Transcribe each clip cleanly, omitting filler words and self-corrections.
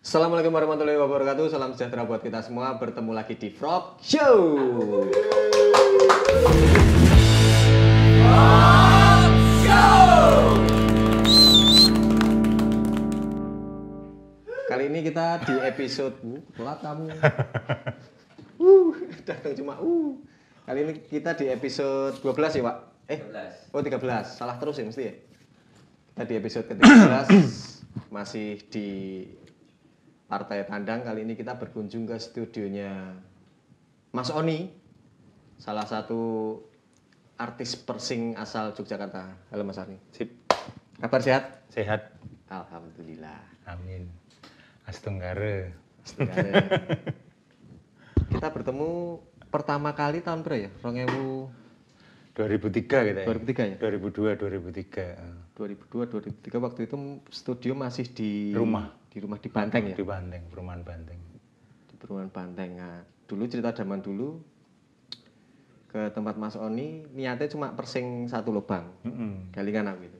Assalamualaikum warahmatullahi wabarakatuh. Salam sejahtera buat kita semua. Bertemu lagi di Frog Show. Kali ini kita di episode telat kamu. Datang cuma Kali ini kita di episode 12 ya, Pak? 13. Oh, 13. Salah terus ya mesti ya. Kita di episode ke-13 masih di Partai Tandang. Kali ini kita berkunjung ke studionya Mas Oni, salah satu artis Persing asal Yogyakarta. Halo Mas Oni. Sip. Kabar sehat? Sehat. Alhamdulillah. Amin. Astenggara. Kita bertemu pertama kali tahun berapa ya? 2003 gitu ya. 2003 ya? 2002, 2003. 2002, 2003 waktu itu studio masih di Rumah. Di Banteng ya? Di Banteng, perumahan Banteng. Di perumahan Banteng. Nah, dulu cerita zaman dulu ke tempat Mas Oni niatnya cuma persing satu lubang. Kali kan aku gitu.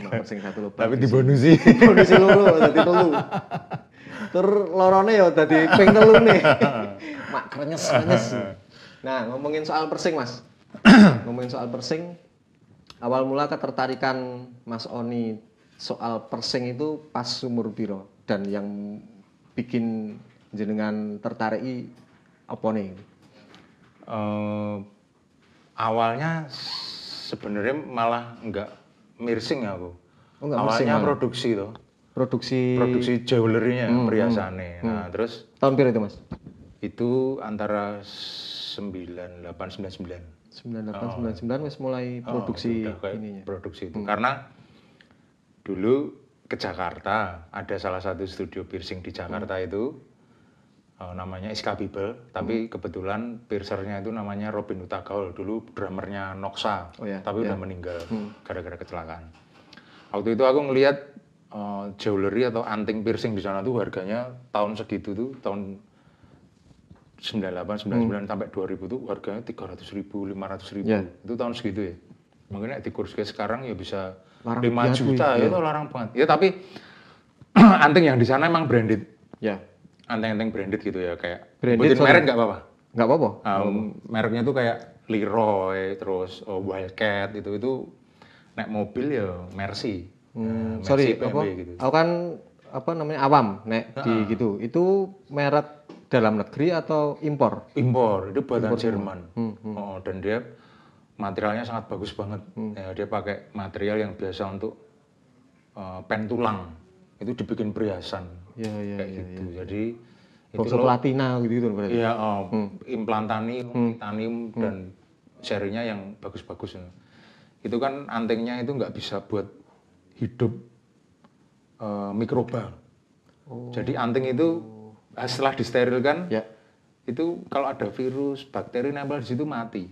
Cuma persing satu lubang. Tapi dibonusi. Bonusi loro dadi telu. Tur lorone ya dadi ping telu nih. Mak krenyes. Nah, ngomongin soal persing, Mas. Ngomongin soal persing, awal mula ketertarikan Mas Oni soal persing itu pas umur piro, dan yang bikin jenengan tertarik apa nih? Awalnya sebenarnya malah enggak mirsing aku. Oh, enggak mirsing awalnya malah. produksi jewelry-nya, perhiasannya. Nah, terus Tahun piro itu, Mas? itu antara 9899. 9899 wis mulai produksi udah kayak ininya. produksi itu karena dulu ke Jakarta ada salah satu studio piercing di Jakarta itu namanya Iska Bibel, tapi kebetulan piercernya itu namanya Robin Hutagaul, dulu drummernya Noxa, tapi udah meninggal gara-gara kecelakaan. Waktu itu aku ngelihat jewelry atau anting piercing di sana tuh harganya tahun segitu tuh, tahun 98, 99 sampai 2000 tuh harganya 300.000, 500.000. Itu tahun segitu ya. Mungkin di kurs kayak sekarang ya bisa Larang 5 juta ya. Itu larang banget. Ya tapi anting yang di sana emang branded. Ya. Anting-anting branded gitu ya, kayak Branded, sebutin merek nggak apa-apa. Nggak apa-apa. Mereknya tuh kayak Leroy, terus Wildcat itu naik mobil ya Mercy. Mercy Sorry, BMW apa? gitu. Aku kan awam nek di gitu. Itu merek dalam negeri atau impor? Impor, itu buatan Jerman. Dan dia materialnya sangat bagus banget. Ya, dia pakai material yang biasa untuk pen tulang. Itu dibikin perhiasan. Kayak gitu. Jadi itu platina gitu berarti. Iya, implantanium, titanium dan serinya yang bagus-bagus. Itu kan antingnya itu nggak bisa buat hidup mikroba. Jadi anting itu setelah disterilkan, itu kalau ada virus, bakteri nempel di situ mati.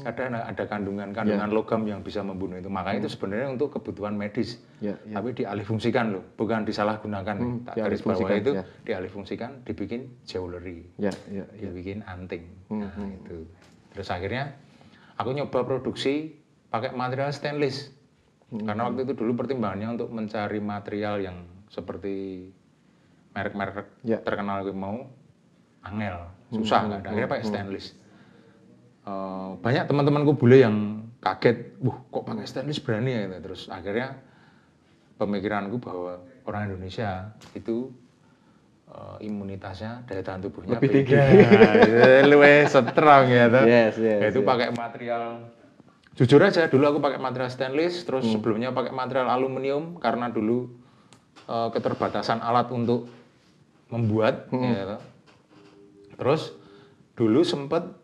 Ada kandungan logam yang bisa membunuh itu. Makanya itu sebenarnya untuk kebutuhan medis. Tapi dialihfungsikan loh, bukan disalahgunakan. Tak garis bawah itu dialihfungsikan, dibikin jewelry, dibikin anting. Nah, itu. Terus akhirnya aku nyoba produksi pakai material stainless. Karena waktu itu dulu pertimbangannya untuk mencari material yang seperti merek-merek terkenal gue mau angel, susah nggak ada. Akhirnya pakai stainless. Banyak teman-temanku bule yang kaget, kok pakai stainless berani ya gitu. Terus akhirnya pemikiranku bahwa orang Indonesia itu imunitasnya, daya tahan tubuhnya lebih tinggi, lebih strong ya tuh. Itu yes. pakai material, jujur aja dulu aku pakai material stainless, terus sebelumnya pakai material aluminium karena dulu keterbatasan alat untuk membuat. Ya, terus dulu sempat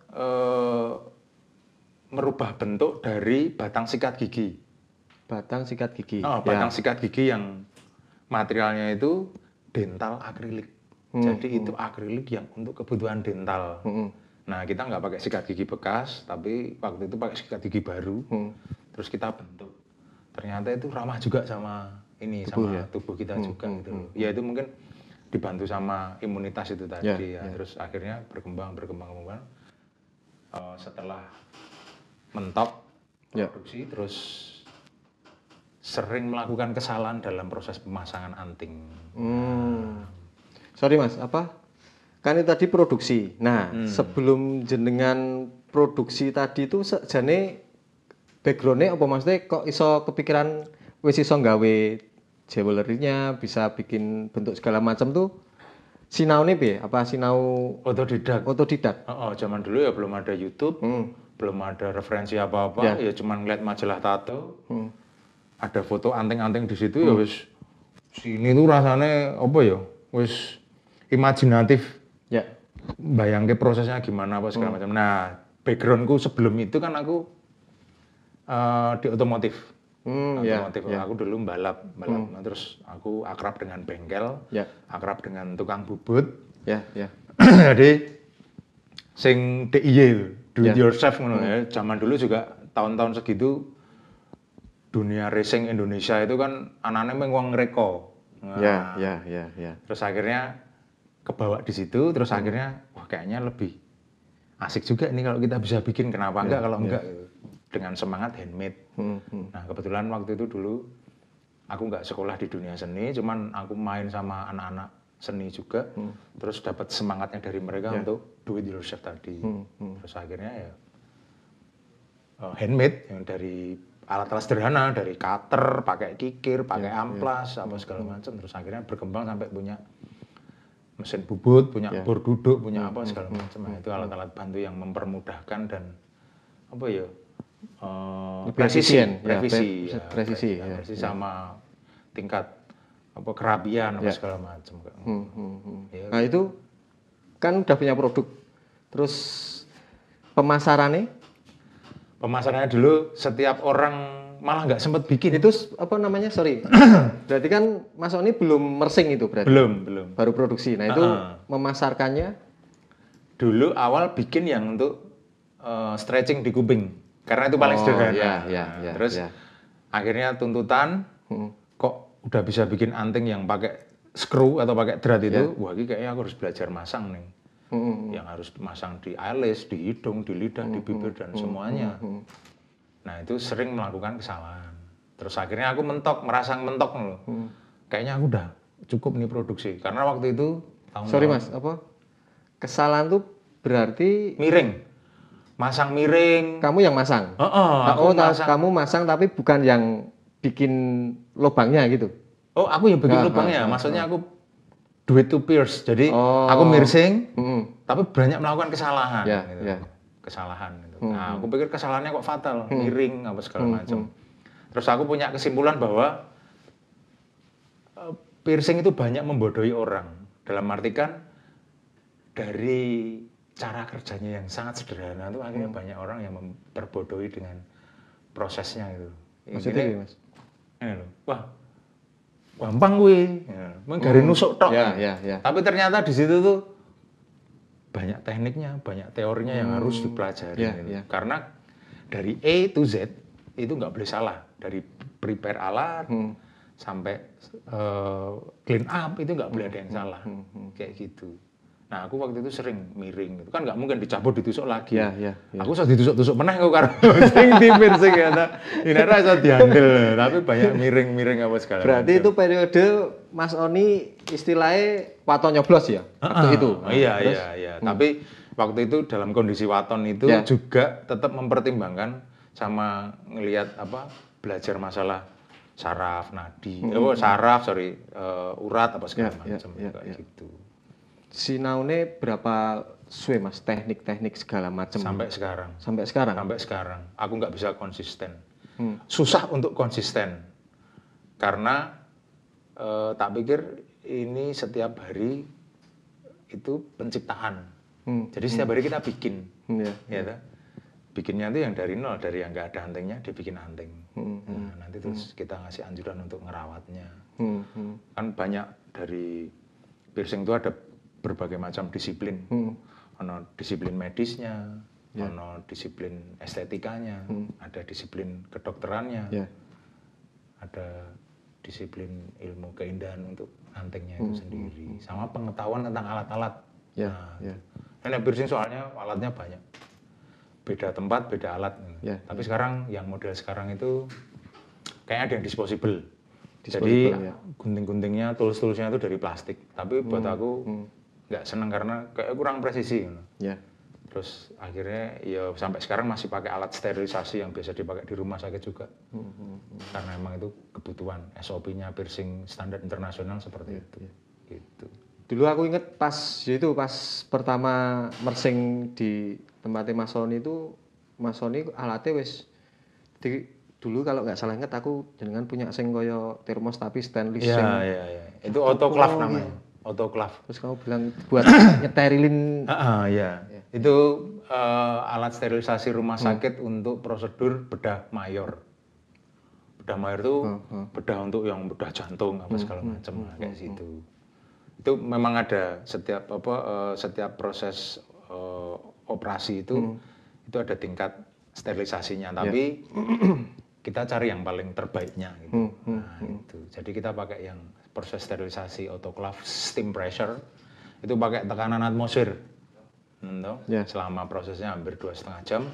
merubah bentuk dari batang sikat gigi. Batang sikat gigi. Batang sikat gigi yang materialnya itu dental akrilik. Jadi itu akrilik yang untuk kebutuhan dental. Nah, kita nggak pakai sikat gigi bekas, tapi waktu itu pakai sikat gigi baru. Terus kita bentuk. Ternyata itu ramah juga sama tubuh kita juga gitu. Ya itu mungkin dibantu sama imunitas itu tadi Terus akhirnya berkembang. Setelah mentok produksi, terus sering melakukan kesalahan dalam proses pemasangan anting. Sorry Mas, apa? Kan itu tadi produksi. Nah, sebelum jenengan produksi tadi itu jane background-nya apa maksudnya kok iso kepikiran wis iso gawe jewelry-nya, bisa bikin bentuk segala macam tuh sinaune piye? Apa sinau Otodidak. otodidak? Zaman dulu ya belum ada YouTube, belum ada referensi apa-apa, ya cuman ngeliat majalah tato. Ada foto anting-anting di situ ya wis sini tuh rasanya apa ya? Wis imajinatif. Ya. Bayangke prosesnya gimana apa segala macam. Nah, backgroundku sebelum itu kan aku di otomotif. Otomotif. Aku dulu balap. Nah, terus aku akrab dengan bengkel, akrab dengan tukang bubut. Jadi sing DIY, do it yourself ngono ya. Zaman dulu juga tahun-tahun segitu dunia racing Indonesia itu kan anaknya wong ngreko. Nah, terus akhirnya kebawa di situ, terus akhirnya wah kayaknya lebih asik juga nih kalau kita bisa bikin, kenapa enggak kalau enggak gitu. Dengan semangat handmade. Nah kebetulan waktu itu dulu aku nggak sekolah di dunia seni, cuman aku main sama anak-anak seni juga, terus dapat semangatnya dari mereka untuk do it yourself tadi. Terus akhirnya ya handmade yang dari alat-alat sederhana, dari cutter, pakai kikir, pakai amplas, apa segala macam. Terus akhirnya berkembang sampai punya mesin bubut, punya bor duduk, punya apa segala macam. Nah, itu alat-alat bantu yang mempermudahkan dan apa ya? Presisi sama tingkat apa kerapian apa segala macam. Nah itu kan udah punya produk, terus pemasarannya dulu setiap orang malah nggak sempat bikin. Itu apa namanya, sorry, berarti kan Mas Oni belum mersing itu berarti? Belum. Baru produksi. Nah itu memasarkannya? Dulu awal bikin yang untuk stretching di kuping. Karena itu paling sederhana. Terus akhirnya tuntutan, kok udah bisa bikin anting yang pakai screw atau pakai drat itu, wah ini kayaknya aku harus belajar masang nih. Yang harus masang di eyelash, di hidung, di lidah, di bibir, dan semuanya. Nah itu sering melakukan kesalahan. Terus akhirnya aku merasa mentok loh. Kayaknya aku udah cukup nih produksi. Karena waktu itu sorry Mas, apa? Kesalahan tuh berarti miring. Masang miring. Kamu yang masang? Masang. Kamu masang tapi bukan yang bikin lubangnya gitu? Oh, aku yang bikin lubangnya. Maksudnya aku do it to pierce. Jadi aku mirsing, tapi banyak melakukan kesalahan. Kesalahan. Gitu. Nah, aku pikir kesalahannya kok fatal, miring apa segala macam. Terus aku punya kesimpulan bahwa piercing itu banyak membodohi orang. Dalam artikan dari cara kerjanya yang sangat sederhana itu akhirnya banyak orang yang terbodohi dengan prosesnya itu. Maksudnya Mas? Ini loh, wah gampang gue, menggari nusuk tok. Tapi ternyata di situ tuh banyak tekniknya, banyak teorinya yang harus dipelajari. Karena dari A to Z itu nggak boleh salah. Dari prepare alat sampai clean up itu nggak boleh ada yang salah. Kayak gitu. Nah, aku waktu itu sering miring gitu. Kan nggak mungkin dicabut ditusuk lagi. Aku sudah ditusuk-tusuk meneh kok karo sing di-piercing ya. Ini rasa dihandle, tapi banyak miring-miring apa segala. Berarti itu periode Mas Oni istilahnya waton nyoblos ya? Waktu itu. Iya. Tapi waktu itu dalam kondisi waton itu juga tetap mempertimbangkan sama ngelihat belajar masalah saraf, nadi. Urat apa segala macam kayak gitu. Sinaune berapa suwe Mas, teknik-teknik segala macam sampai sekarang. Aku nggak bisa konsisten. Susah untuk konsisten karena tak pikir ini setiap hari itu penciptaan. Jadi setiap hari kita bikin, bikinnya itu yang dari nol, dari yang nggak ada antingnya dibikin anting. Nah, nanti terus kita ngasih anjuran untuk ngerawatnya. Kan banyak dari piercing itu ada berbagai macam disiplin, ada disiplin medisnya, ada disiplin estetikanya, ada disiplin kedokterannya, ada disiplin ilmu keindahan untuk antingnya itu sendiri, sama pengetahuan tentang alat-alat. Nah, piercing soalnya alatnya banyak, beda tempat, beda alat. Tapi sekarang yang model sekarang itu kayaknya ada yang disposable. Jadi gunting-guntingnya, tools-toolsnya itu dari plastik. Tapi buat aku nggak seneng karena kayak kurang presisi. Ya. Terus akhirnya ya sampai sekarang masih pakai alat sterilisasi yang biasa dipakai di rumah sakit juga. Karena emang itu kebutuhan SOP-nya piercing standar internasional seperti itu. Gitu. Dulu aku inget pas pertama mersing di tempatnya Mas Sony itu, Mas Sony alatnya wis dulu kalau nggak salah inget aku jenengan punya sing koyo termos tapi stainless. Iya. Itu autoclave namanya. Autoclave. Terus kamu bilang buat nyeterilin. Iya. Itu alat sterilisasi rumah sakit untuk prosedur bedah mayor. Bedah mayor itu bedah untuk yang bedah jantung apa segala macam kayak situ. Itu memang ada setiap proses operasi itu ada tingkat sterilisasinya, tapi kita cari yang paling terbaiknya gitu. Nah, itu. Jadi kita pakai yang proses sterilisasi autoclave steam pressure itu pakai tekanan atmosfer. Selama prosesnya hampir 2,5 jam.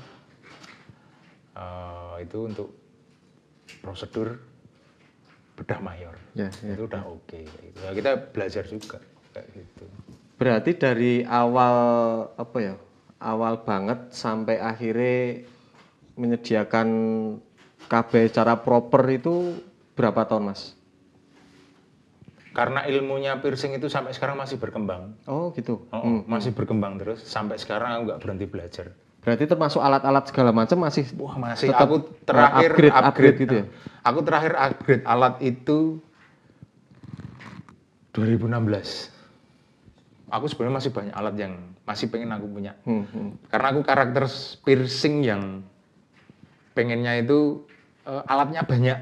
Itu untuk prosedur bedah mayor. Itu udah oke. Gitu. Nah, kita belajar juga kayak gitu. Berarti dari awal banget sampai akhirnya menyediakan KB secara proper itu berapa tahun, Mas? Karena ilmunya piercing itu sampai sekarang masih berkembang. Oh gitu. Masih berkembang terus sampai sekarang aku nggak berhenti belajar. Berarti termasuk alat-alat segala macam masih. Wah, masih. Aku terakhir upgrade gitu ya. Aku terakhir upgrade alat itu 2016. Aku sebenarnya masih banyak alat yang masih pengen aku punya. Karena aku karakter piercing yang pengennya itu alatnya banyak.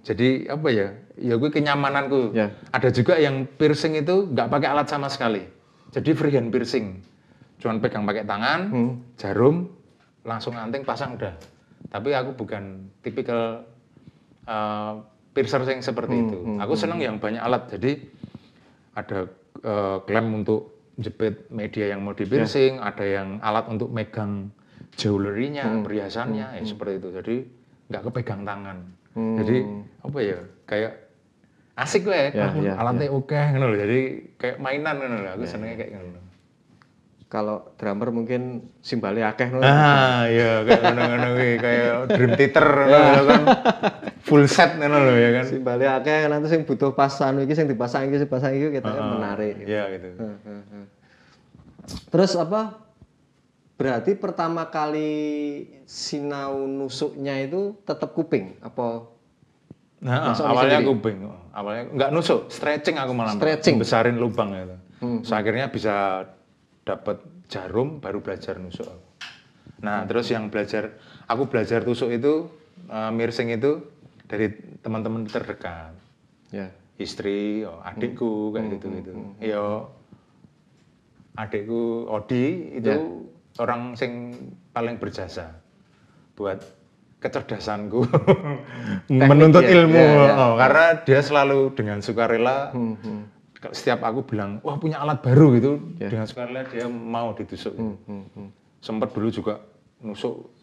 Jadi apa ya? Ya gue kenyamananku. Ada juga yang piercing itu nggak pakai alat sama sekali. Jadi freehand piercing. Cuman pegang pakai tangan, jarum, langsung anting pasang udah. Tapi aku bukan tipikal piercer yang seperti itu. Aku senang yang banyak alat. Jadi ada klem untuk jepit media yang mau di piercing, ada yang alat untuk megang jewelry-nya, perhiasannya, ya seperti itu. Jadi nggak kepegang tangan. Jadi apa ya? Kayak asik gue alatnya oke ngono lho. Jadi kayak mainan ngono lho. Aku senengnya kayak ngono. Kalau drummer mungkin simbalnya akeh ngono. Iya kayak ngono-ngono kayak Dream Theater ngono kan. Full set ngono lho ya kan. Simbalnya akeh nanti sing butuh pasang iki sing dipasang iki ketoknya menarik. Iya gitu. Terus berarti pertama kali sinau nusuknya itu tetap kuping apa? Awalnya kuping. Awalnya enggak nusuk, stretching aku malah. Besarin lubang itu. So, akhirnya bisa dapat jarum baru belajar nusuk. Nah, terus yang aku belajar tusuk itu piercing itu dari teman-teman terdekat. Istri, adikku kayak gitu-gitu. Adikku Odi itu orang sing paling berjasa buat kecerdasanku menuntut ilmu karena dia selalu dengan sukarela setiap aku bilang wah punya alat baru gitu dengan sukarela dia mau ditusuk. Sempat dulu juga nusuk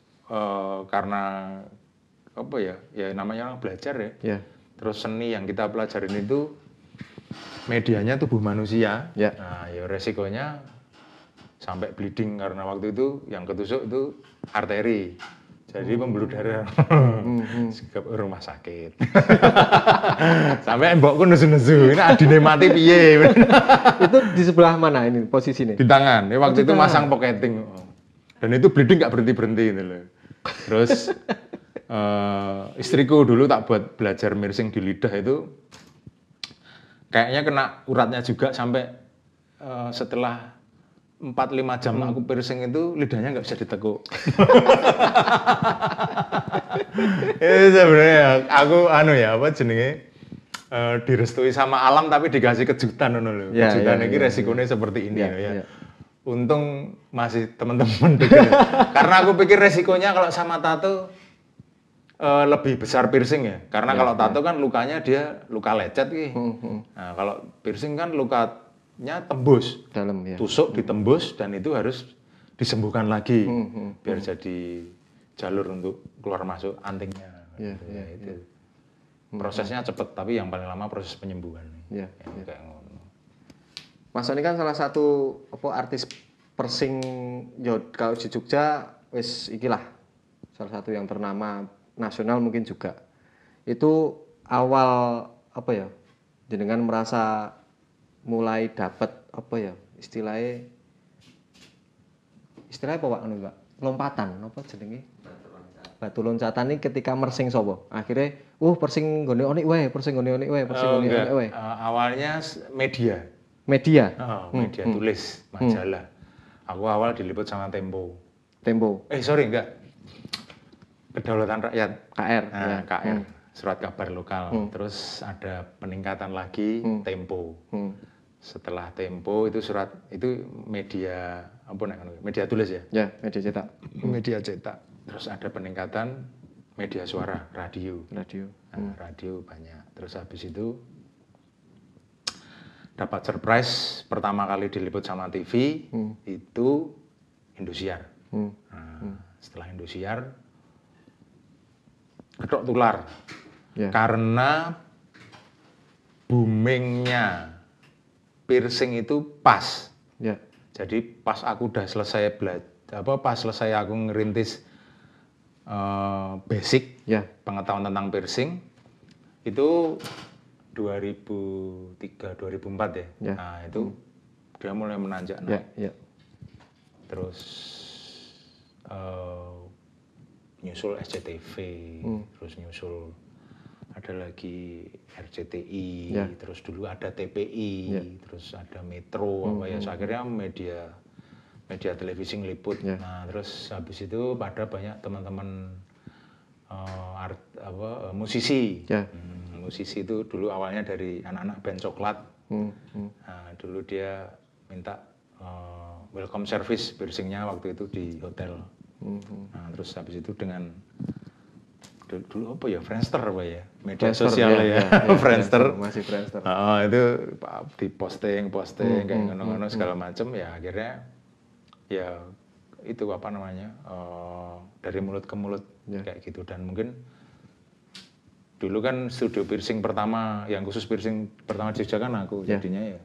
karena apa ya namanya orang belajar ya. Terus seni yang kita pelajarin itu medianya tubuh manusia. Nah, ya resikonya sampai bleeding karena waktu itu yang ketusuk itu arteri. Jadi pembuluh darah. Ke rumah sakit. Sampai mbokku nesu-nesu, ini adine mati piye. Itu di sebelah mana ini posisinya? Di tangan. Ya, waktu itu masang pocketing. Dan itu bleeding nggak berhenti-berhenti gitu loh. Terus istriku dulu tak buat belajar piercing di lidah itu kayaknya kena uratnya juga sampai setelah 4-5 jam aku piercing itu lidahnya nggak bisa ditekuk. Itu sebenarnya aku direstui sama alam tapi dikasih kejutan loh. Kejutan ini resikonya seperti ini ya. Untung masih teman-teman pikir. Karena aku pikir resikonya kalau sama tato lebih besar piercing ya. Karena kalau tato kan lukanya dia luka lecet Nah, kalau piercing kan lukanya tembus, dalam tusuk ditembus dan itu harus disembuhkan lagi biar jadi jalur untuk keluar masuk antingnya. Itu. Prosesnya cepet, tapi yang paling lama proses penyembuhan. Ya. Kayak ngono. Mas Sony kan salah satu artis persing kalau di Jogja wis ikilah salah satu yang ternama nasional mungkin juga. Itu awal jenengan merasa mulai dapat istilahnya apa Pak Pak? Lompatan apa jenenge? Batu loncatan ini ketika mersing sopo. Akhirnya persing gone onik wae, persing gone onik wae, persing gone onik wae. Awalnya media. Media. Media tulis, majalah. Aku awal diliput sama Tempo. Enggak. Kedaulatan Rakyat. KR. KR. Surat kabar lokal. Terus ada peningkatan lagi Tempo. Setelah Tempo itu media media tulis ya? Ya, media cetak. Media cetak. Terus ada peningkatan media suara, radio. Radio banyak. Terus habis itu dapat surprise pertama kali diliput sama TV itu Indosiar. Setelah Indosiar kedok tular. Karena boomingnya piercing itu pas. Jadi pas aku udah selesai pas selesai aku ngerintis basic pengetahuan tentang piercing itu 2003 2004 ya. Nah, itu dia mulai menanjak naik. Terus nyusul SCTV, terus nyusul ada lagi RCTI, terus dulu ada TPI, terus ada Metro akhirnya media televisi ngeliput. Nah, terus habis itu pada banyak teman-teman musisi. Musisi itu dulu awalnya dari anak-anak band Coklat. Nah, dulu dia minta welcome service piercingnya waktu itu di hotel. Nah, terus habis itu dengan dulu Friendster media Friendster, sosial Friendster. Masih Friendster. Itu diposting kayak ngono-ngono segala macam ya akhirnya ya itu dari mulut ke mulut kayak gitu. Dan mungkin dulu kan studio piercing pertama yang khusus piercing pertama di Jogja kan aku jadinya ya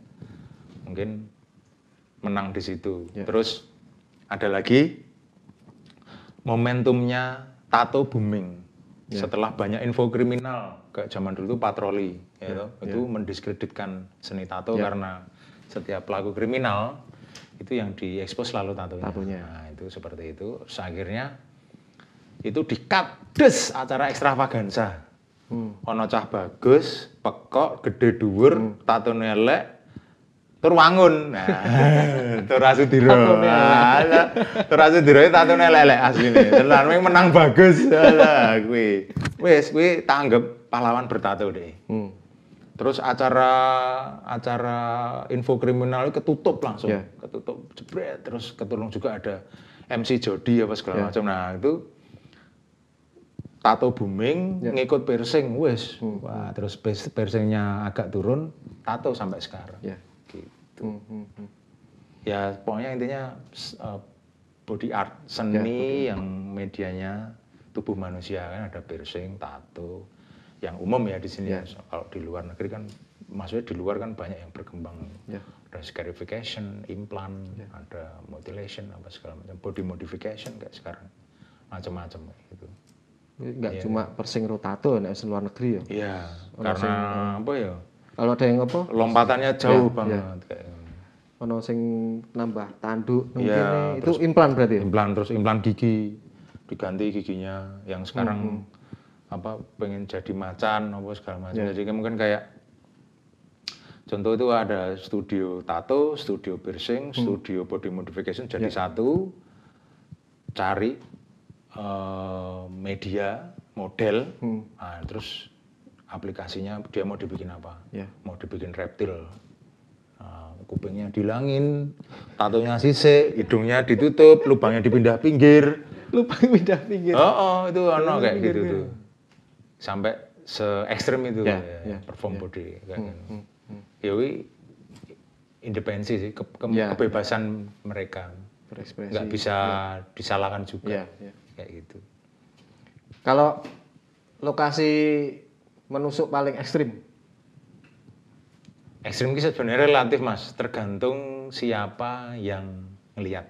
mungkin menang di situ. Terus ada lagi momentumnya tato booming. Setelah banyak info kriminal, kayak zaman dulu itu patroli, itu mendiskreditkan seni tato karena setiap pelaku kriminal itu yang diekspos selalu tatonya. Nah, itu seperti itu. Terus akhirnya itu di-cut acara ekstravaganza. Ono cah bagus, pekok, gede dhuwur, tatone elek, tur wangun. Nah, tur Asudiro. Tur Asudiro tatone elek asline. Tenan menang bagus. Lah kuwi. Wis kuwi tak anggap pahlawan bertato deh. Terus acara info kriminal ketutup langsung. Ketutup jebret, terus ketulung juga ada MC Jody apa segala macam. Nah, itu tato booming, ngikut piercing wis. Wah, terus piercingnya agak turun, tato sampai sekarang. Gitu. Ya pokoknya intinya body art, seni yang medianya tubuh manusia kan ada piercing, tato, yang umum ya di sini. Kalau di luar negeri kan, maksudnya di luar kan banyak yang berkembang. Ada scarification, implant, ada mutilation apa segala macam, body modification kayak sekarang, macam-macam gitu. Enggak cuma piercing tato nek luar negeri ya. Iya, karena apa ya? Kalau ada yang lompatannya jauh banget kayak. Ono sing nambah tanduk mungkin itu implan berarti ya? Terus implan gigi, diganti giginya yang sekarang pengen jadi macan apa segala macam. Jadi mungkin kayak contoh itu ada studio tato, studio piercing, studio body modification jadi satu, cari media, model, nah, terus aplikasinya dia mau dibikin apa? Mau dibikin reptil. Kupingnya dilangin, tatonya sisik, hidungnya ditutup, lubangnya dipindah pinggir. Lubang pindah pinggir. Itu ono kayak gitu tuh. Sampai se-ekstrem itu perform body kayak gitu. Ya independensi sih, kebebasan mereka. Berekspresi. Nggak bisa disalahkan juga. Kayak gitu. Kalau lokasi menusuk paling ekstrim? Ekstrim itu sebenarnya relatif Mas, tergantung siapa yang ngelihat.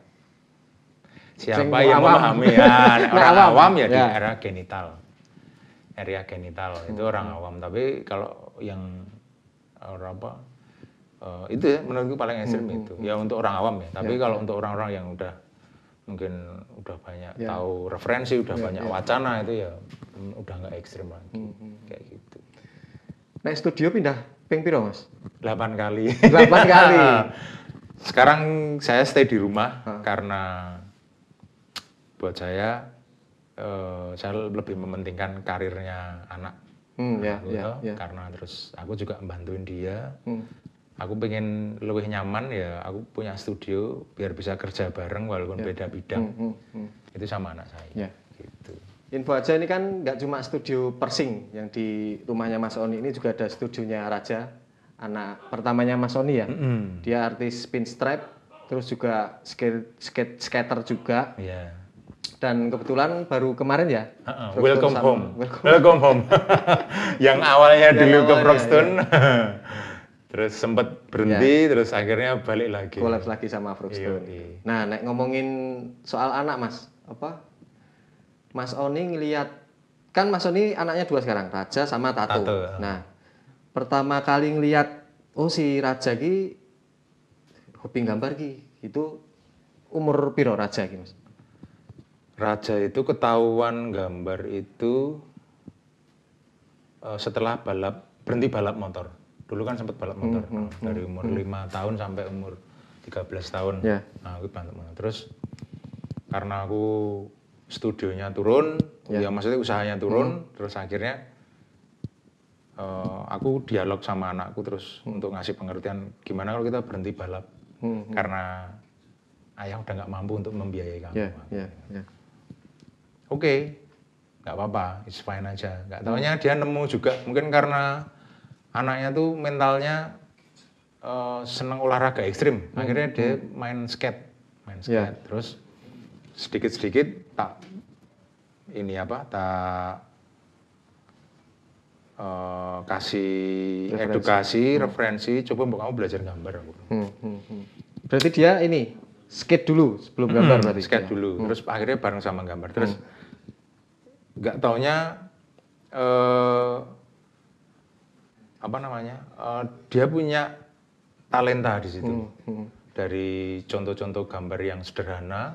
Siapa yang memahami ya, orang awam ya di area genital. Area genital itu orang awam, tapi kalau yang orang apa itu ya menurutku paling ekstrim itu. Ya untuk orang awam ya, tapi kalau untuk orang-orang yang mungkin udah banyak tahu referensi, udah banyak wacana itu ya udah nggak ekstrim lagi. Kayak gitu. Nah, studio pindah ping piro, Mas? 8 kali. 8 kali. Sekarang saya stay di rumah karena buat saya lebih mementingkan karirnya anak. Karena terus aku juga membantuin dia. Aku pengen lebih nyaman ya, aku punya studio biar bisa kerja bareng walaupun beda bidang. Itu sama anak saya. Gitu. Info aja ini kan nggak cuma studio Persing yang di rumahnya Mas Oni, ini juga ada studionya Raja, anak pertamanya Mas Oni ya. Dia artis pinstripe, terus juga skater juga. Dan kebetulan baru kemarin ya. Welcome home. Yang awalnya dulu ke Broxton, terus sempat berhenti, terus akhirnya balik lagi. Collab lagi sama Broxton. Nah, nek ngomongin soal anak Mas, Mas Oni ngelihat, kan Mas Oni anaknya 2 sekarang, Raja sama Tato. Nah, pertama kali ngelihat, si Raja ki hobi gambar ki, itu umur piro Raja ki, Mas? Raja itu ketahuan gambar itu setelah berhenti balap motor. Dulu kan sempat balap motor, dari umur 5 tahun sampai umur 13 tahun. Nah, aku balap motor. Terus karena aku studionya turun, ya maksudnya usahanya turun, terus akhirnya aku dialog sama anakku terus untuk ngasih pengertian gimana kalau kita berhenti balap karena ayah udah nggak mampu untuk membiayai kamu. Oke, nggak apa-apa, it's fine aja. Nggak taunya dia nemu juga, mungkin karena anaknya tuh mentalnya seneng olahraga ekstrim, akhirnya dia main skate, terus sedikit-sedikit tak kasih referensi, coba kamu belajar gambar. Berarti dia ini skate dulu sebelum gambar berarti. Skate dulu, terus akhirnya bareng sama gambar. Terus nggak taunya dia punya talenta di situ. Dari contoh-contoh gambar yang sederhana,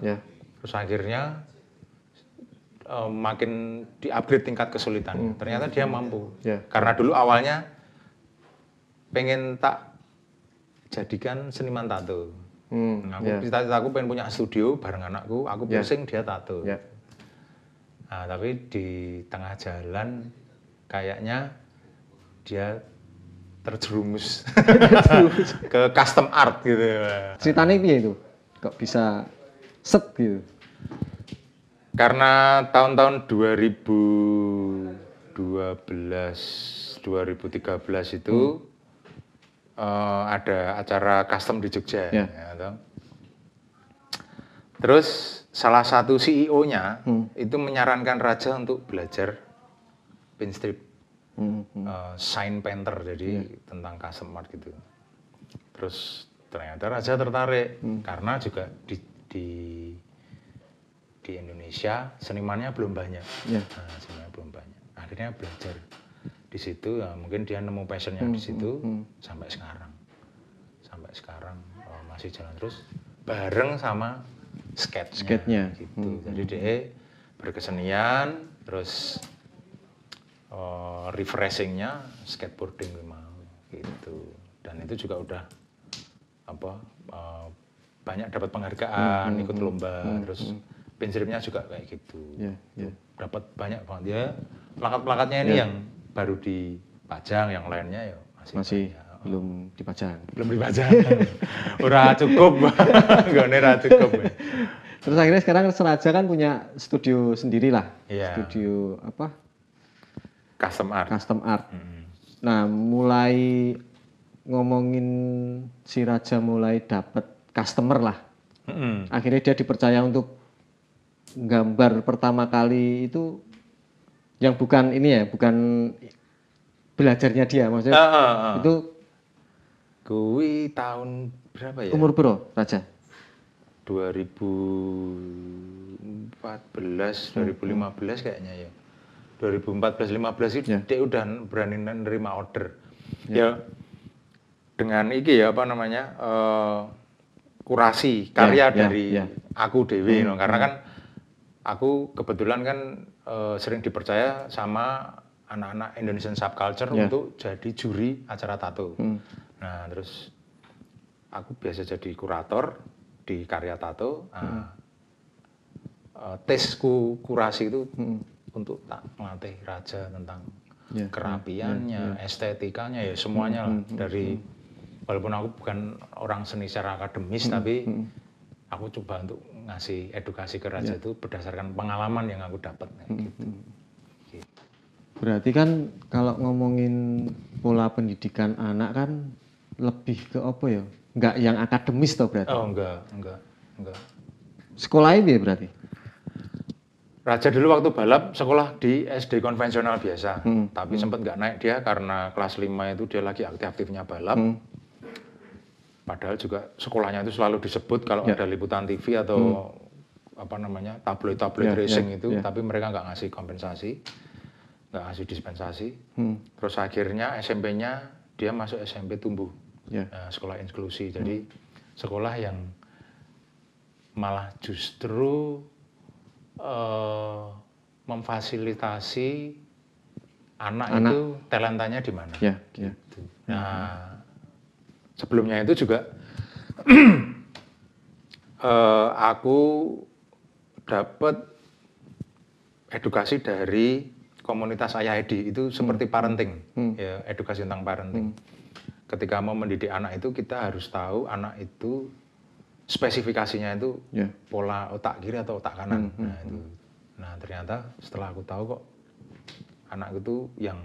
terus akhirnya makin di-upgrade tingkat kesulitan. Ternyata dia mampu. Karena dulu awalnya pengen tak jadikan seniman tato. Cita-citaku pengen punya studio bareng anakku, aku pusing dia tato. Nah, tapi di tengah jalan kayaknya dia terjerumus ke custom art gitu. Ceritanya piye itu? Kok bisa set gitu? Karena tahun-tahun 2012-2013 itu ada acara custom di Jogja. Terus salah satu CEO-nya itu menyarankan Raja untuk belajar pinstrip, sign painter, jadi tentang custom art gitu. Terus ternyata Raja tertarik karena juga di Indonesia senimannya belum banyak. Senimannya belum banyak. Akhirnya belajar di situ, ya mungkin dia nemu passionnya di situ sampai sekarang masih jalan terus bareng sama skate-nya gitu. Jadi dia berkesenian, terus refreshingnya skateboarding memang gitu. Dan itu juga udah banyak dapat penghargaan, ikut lomba, terus pinstripnya juga kayak gitu. Dapat banyak banget ya. Plakat-plakatnya ini yang baru dipajang, yang lainnya ya masih belum dipajang. Ora cukup. Nggone ora cukup. Terus akhirnya sekarang Raja kan punya studio sendiri lah. Studio apa? Custom art. Nah, mulai ngomongin si Raja mulai dapat customer lah. Akhirnya dia dipercaya untuk gambar pertama kali itu yang bukan ini ya, bukan belajarnya dia maksudnya. Itu kuwi tahun berapa ya? Umur berapa, Raja? 2014, 2015 kayaknya ya. 2014-15 itu dia udah berani nerima order. Ya dengan iki ya apa namanya? Kurasi karya dari aku dewe karena kan aku kebetulan kan sering dipercaya sama anak-anak Indonesian Subculture untuk jadi juri acara tato. Nah, terus aku biasa jadi kurator di karya tato. Tesku kurasi itu untuk tak melatih Raja tentang kerapiannya, estetikanya ya semuanya lah dari walaupun aku bukan orang seni secara akademis tapi aku coba untuk ngasih edukasi ke Raja itu berdasarkan pengalaman yang aku dapat gitu. Berarti kan kalau ngomongin pola pendidikan anak kan lebih ke apa ya? Enggak yang akademis toh berarti? Oh enggak. Sekolahnya dia berarti? Raja dulu waktu balap sekolah di SD konvensional biasa, tapi sempat nggak naik dia karena kelas 5 itu dia lagi aktif-aktifnya balap. Padahal juga sekolahnya itu selalu disebut kalau ada liputan TV atau apa namanya tabloid racing itu, tapi mereka nggak ngasih kompensasi, nggak ngasih dispensasi. Terus akhirnya SMP-nya dia masuk SMP Tumbuh, sekolah inklusi. Jadi sekolah yang malah justru memfasilitasi anak itu talentanya di mana. Gitu. Nah, sebelumnya itu juga aku dapat edukasi dari komunitas Ayah Edi itu seperti parenting, ya edukasi tentang parenting. Ketika mau mendidik anak itu kita harus tahu anak itu spesifikasinya itu pola otak kiri atau otak kanan. Nah ternyata setelah aku tahu kok anak itu yang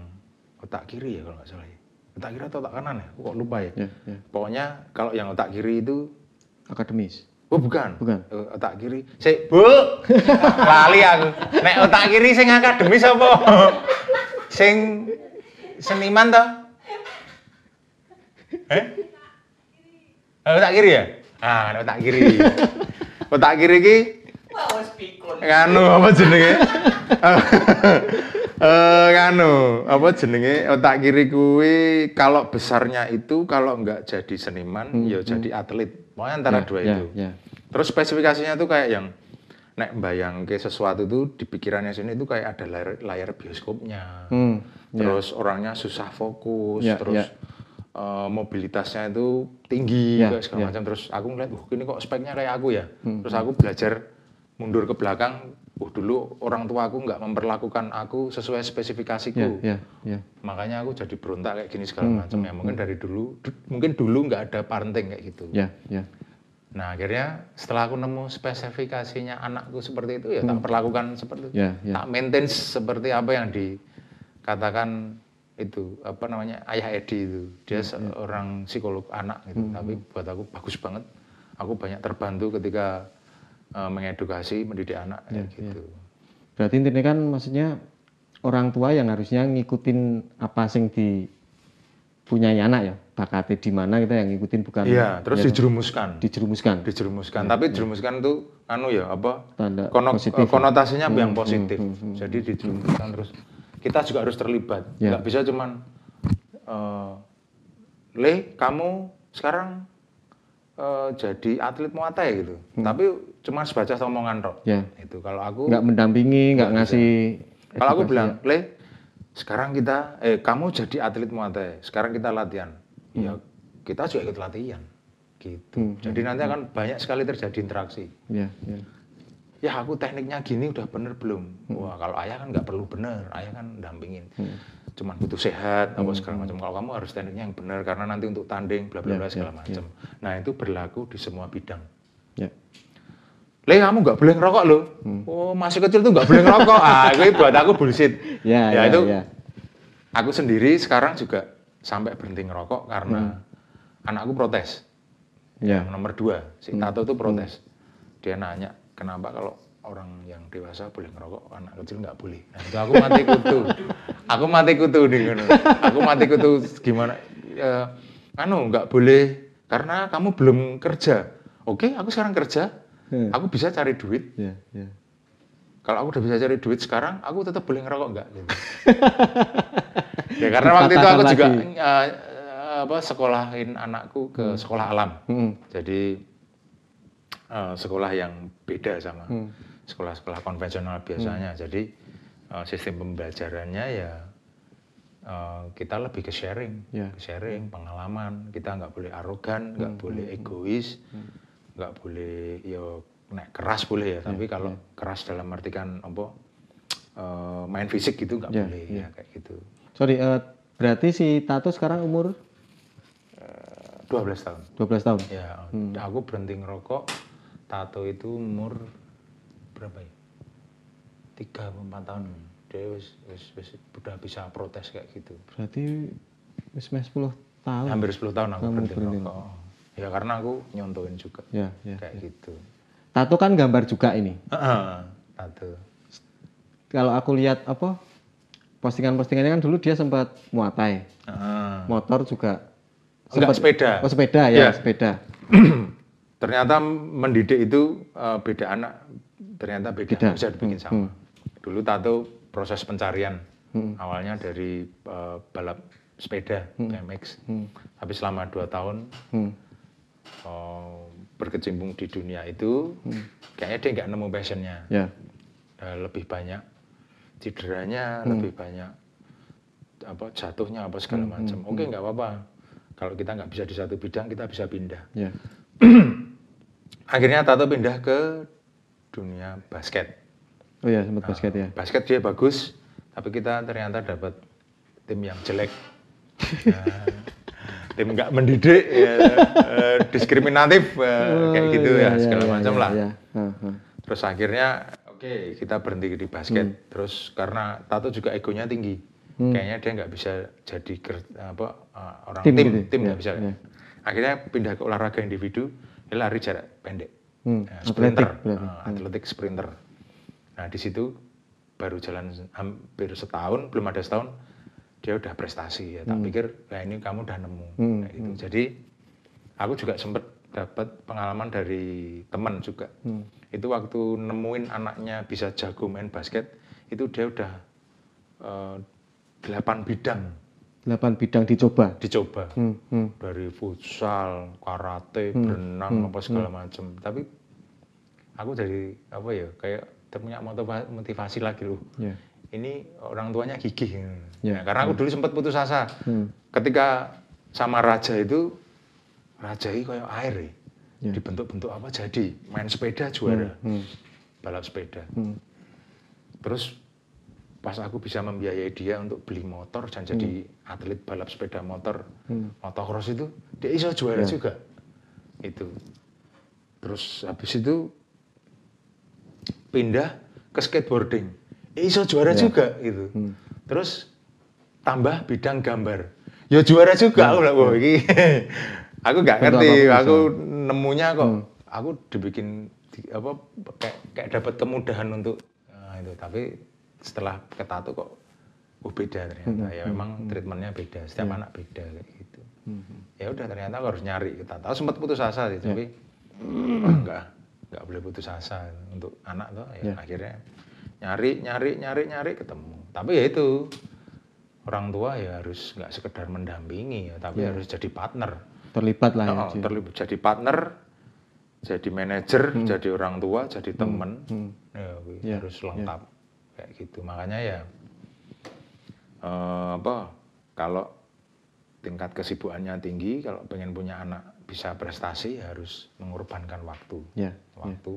otak kiri ya kalau nggak salah ya. Otak kiri atau otak kanan ya? Aku kok lupa ya. Pokoknya kalau yang otak kiri itu akademis. Oh bukan. Otak kiri. Bu, lali aku. Nek otak kiri sing akademis apa? Sing seniman toh? Otak kiri ya? Otak kiri. Otak kiri ki nganu apa jenenge? Apa jenenge? Otak kiri kuwi kalau besarnya itu kalau enggak jadi seniman ya jadi atlet. Pokoknya antara dua itu. Terus spesifikasinya tuh kayak yang nek bayangke sesuatu itu di pikirannya sini itu kayak ada layar bioskopnya. Terus orangnya susah fokus, terus mobilitasnya itu tinggi segala macam. Terus aku ngeliat, ini kok speknya kayak aku ya. Terus aku belajar mundur ke belakang. Dulu orang tua aku nggak memperlakukan aku sesuai spesifikasiku. Makanya aku jadi berontak kayak gini segala macam ya. Mungkin dari dulu, mungkin dulu nggak ada parenting kayak gitu. Nah akhirnya setelah aku nemu spesifikasinya anakku seperti itu ya tak perlakukan seperti itu. Tak maintain seperti apa yang dikatakan itu apa namanya Ayah Edi itu. Dia seorang psikolog anak gitu. Tapi buat aku bagus banget. Aku banyak terbantu ketika mengedukasi, mendidik anak gitu. Berarti intinya kan maksudnya orang tua yang harusnya ngikutin apa sing dipunyai anak ya, bakatnya di mana kita yang ngikutin bukan. Iya, terus dijerumuskan. Tapi dijerumuskan itu tanda konotasinya yang positif. Jadi dijerumuskan terus kita juga harus terlibat. Nggak bisa cuman kamu sekarang jadi atlet Muay Thai gitu. Tapi cuma sebatas omongan tok. Itu kalau aku nggak mendampingi, nggak ngasih. Kalau aku bilang, sekarang kita kamu jadi atlet Muay Thai. Sekarang kita latihan. Ya, kita juga ikut latihan. Gitu. Jadi nanti akan banyak sekali terjadi interaksi. Ya, aku tekniknya gini udah bener belum? Wah, kalau ayah kan nggak perlu bener. Ayah kan dampingin. Cuman butuh sehat apa segala macam. Kalau kamu harus tekniknya yang benar karena nanti untuk tanding bla bla bla segala macam. Nah itu berlaku di semua bidang. Kamu nggak boleh ngerokok loh. Oh masih kecil tuh nggak boleh ngerokok. Itu buat aku bullshit. Aku sendiri sekarang juga sampai berhenti ngerokok karena anakku protes. Nomor 2 si Tato tuh protes. Dia nanya kenapa kalau orang yang dewasa boleh ngerokok, anak kecil nggak boleh. Nah itu aku mati kutu. Aku mati kutu nih ngono. Aku mati kutu gimana? Nggak boleh karena kamu belum kerja. Oke, aku sekarang kerja. Aku bisa cari duit. Kalau aku udah bisa cari duit sekarang, aku tetap boleh ngerokok nggak? Gitu. Ya karena waktu itu aku juga sekolahin anakku ke sekolah alam. Jadi sekolah yang beda sama sekolah-sekolah konvensional biasanya. Jadi sistem pembelajarannya ya kita lebih ke sharing, pengalaman. Kita nggak boleh arogan, nggak boleh egois, nggak boleh nek keras boleh ya. Tapi kalau keras dalam artikan main fisik gitu nggak boleh ya kayak gitu. Sorry, berarti si Tato sekarang umur 12 tahun. 12 tahun. Ya, aku berhenti ngerokok. Tato itu umur berapa ya? 3-4 tahun. Dia wis udah bisa protes kayak gitu. Berarti wis 10 tahun. Hampir 10 tahun aku berhenti ngerokok. Ya karena aku nyontoin juga. Kayak gitu. Tato kan gambar juga ini. Tato. Kalau aku lihat postingan-postingannya kan dulu dia sempat Muay Thai. Motor juga. Enggak, sepeda. Oh, sepeda ya, sepeda. Ternyata mendidik itu beda anak, ternyata beda. Bisa dibikin sama. Dulu Tato proses pencarian, awalnya dari balap sepeda, BMX. Tapi selama 2 tahun berkecimpung di dunia itu, kayaknya dia nggak nemu passionnya. Lebih banyak cederanya, lebih banyak jatuhnya segala macam. Oke, nggak apa-apa. Kalau kita nggak bisa di satu bidang, kita bisa pindah. Akhirnya Tato pindah ke dunia basket. Oh ya, sempat basket ya. Basket dia bagus, tapi kita ternyata dapat tim yang jelek. Tim nggak mendidik, diskriminatif, kayak gitu segala macam lah. Terus akhirnya kita berhenti di basket. Terus karena Tato juga egonya tinggi, kayaknya dia nggak bisa jadi orang tim nggak bisa. Akhirnya pindah ke olahraga individu. Dia lari jarak pendek, atletik sprinter. Nah di situ baru jalan hampir setahun, belum ada setahun, dia udah prestasi ya. Tak pikir, ini kamu udah nemu. Kayak gitu. Jadi aku juga sempat dapat pengalaman dari teman juga. Itu waktu nemuin anaknya bisa jago main basket, itu dia udah 8 bidang. 8 bidang dicoba. Dari futsal, karate, berenang, segala macam. Tapi aku jadi kayak punya motivasi lagi loh. Ini orang tuanya gigih. Karena aku dulu sempat putus asa. Ketika sama Raja itu kayak air dibentuk-bentuk jadi main sepeda juara, balap sepeda. Terus pas aku bisa membiayai dia untuk beli motor dan jadi atlet balap sepeda motor, motocross itu, dia iso juara juga. Itu. Terus habis itu pindah ke skateboarding, iso juara juga gitu. Terus tambah bidang gambar, ya juara juga. Aku bilang, wah ini, aku nggak ngerti, aku nemunya kok, aku dibikin kayak dapat kemudahan untuk itu, tapi setelah ke Tato kok beda ternyata. Ya memang treatmentnya beda, setiap anak beda kayak gitu. Ya udah ternyata aku harus nyari ke Tato. Aku sempat putus asa sih, tapi nggak boleh putus asa untuk anak tuh. Ya akhirnya nyari ketemu. Tapi ya itu orang tua ya harus nggak sekedar mendampingi ya, tapi harus jadi partner. Terlibat lah ya. Terlibat jadi partner, jadi manajer, jadi orang tua, jadi teman. Harus lengkap. Kayak gitu. Makanya ya kalau tingkat kesibukannya tinggi, kalau pengen punya anak bisa prestasi harus mengorbankan waktu,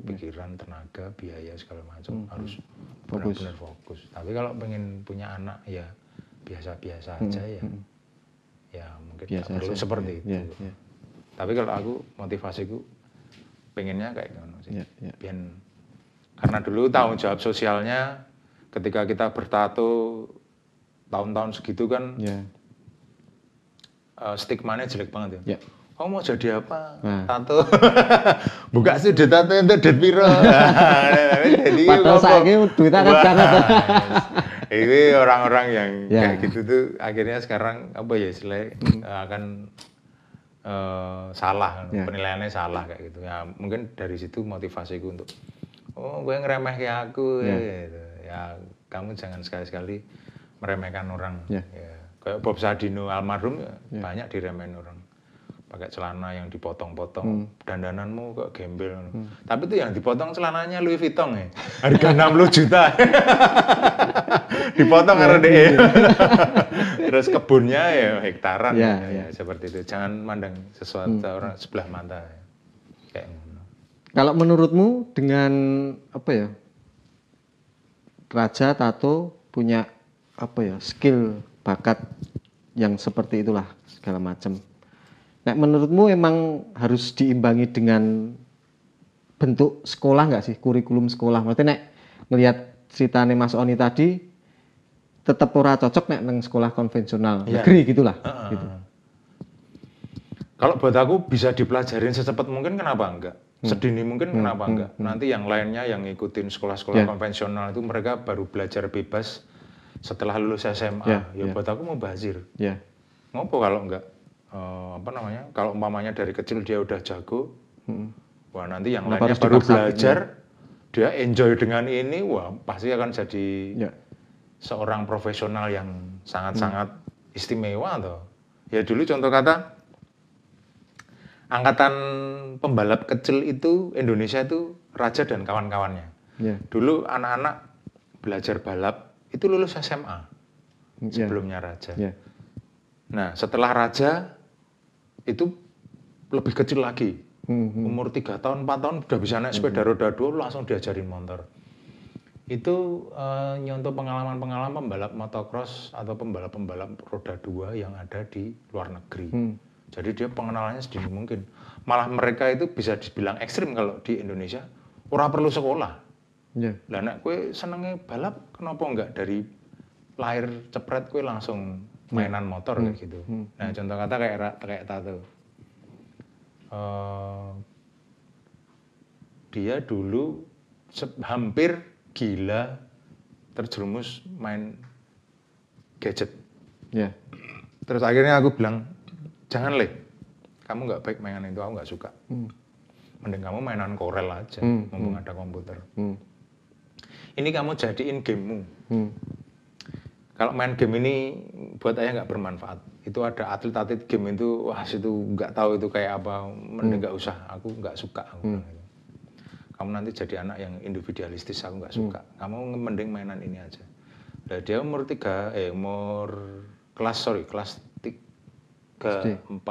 pikiran, tenaga, biaya segala macam, harus benar-benar fokus. Tapi kalau pengen punya anak ya biasa-biasa aja ya mungkin biasa perlu seperti itu. Tapi kalau aku motivasiku pengennya kayak gimana sih? Karena dulu tanggung jawab sosialnya ketika kita bertato tahun-tahun segitu kan stigmanya jelek banget ya. kamu mau jadi apa? Tato. Buka studi tato untuk duit piro. Padahal saiki duit akeh banget. Ini orang-orang yang kayak gitu tuh akhirnya sekarang apa ya istilahnya akan salah, penilaiannya salah kayak gitu. Ya mungkin dari situ motivasiku untuk gue ngeremeh kayak aku gitu. Ya kamu jangan sekali-sekali meremehkan orang. Ya. Kayak Bob Sadino almarhum banyak diremehin orang. Pakai celana yang dipotong-potong, dandananmu kok gembel. Tapi itu yang dipotong celananya Louis Vuitton ya. Harga 60 juta. Dipotong karena dia. Terus kebunnya ya hektaran ya, seperti itu. Jangan mandang sesuatu orang sebelah mata. Kayak gitu. Kalau menurutmu dengan apa ya? Raja Tato punya apa ya? Skill, bakat yang seperti itulah segala macam. Nah, menurutmu emang harus diimbangi dengan bentuk sekolah nggak sih, kurikulum sekolah? Maksudnya nek ngelihat ceritanya Mas Oni tadi, tetap ora cocok nek nang sekolah konvensional negeri gitulah. Gitu. Kalau buat aku bisa dipelajarin secepat mungkin, kenapa enggak? Sedini mungkin kenapa enggak? Nanti yang lainnya yang ngikutin sekolah-sekolah konvensional itu mereka baru belajar bebas setelah lulus SMA. Ya buat aku mau bazir. Ngopo kalau enggak? Kalau umpamanya dari kecil dia udah jago, wah nanti yang lainnya baru belajar, dia enjoy dengan ini, wah pasti akan jadi seorang profesional yang sangat-sangat istimewa toh. Ya dulu contoh kata, angkatan pembalap kecil itu Indonesia itu Raja dan kawan-kawannya. Dulu anak-anak belajar balap itu lulus SMA sebelumnya Raja. Nah setelah Raja itu lebih kecil lagi, umur 3 tahun, 4 tahun udah bisa naik sepeda roda 2, langsung diajarin motor. Itu nyontoh pengalaman-pengalaman pembalap motocross atau pembalap-pembalap roda 2 yang ada di luar negeri. Jadi dia pengenalannya sedini mungkin. Malah mereka itu bisa dibilang ekstrim kalau di Indonesia, ora perlu sekolah. Lah nek kowe senenge balap, kenapa enggak dari lahir cepret kowe langsung mainan motor kayak gitu. Nah contoh kata kayak Tato. Dia dulu hampir gila terjerumus main gadget. Terus akhirnya aku bilang, jangan kamu nggak baik mainan itu, aku nggak suka. Mending kamu mainan Corel aja, mumpung ada komputer. Ini kamu jadiin gamemu. Kalau main game ini buat ayah nggak bermanfaat. Itu ada atlet-atlet game itu, wah situ nggak tahu itu kayak apa, mending nggak usah. Aku nggak suka. Kamu nanti jadi anak yang individualistis, aku nggak suka. Kamu mending mainan ini aja. Nah, dia umur kelas 3, 4,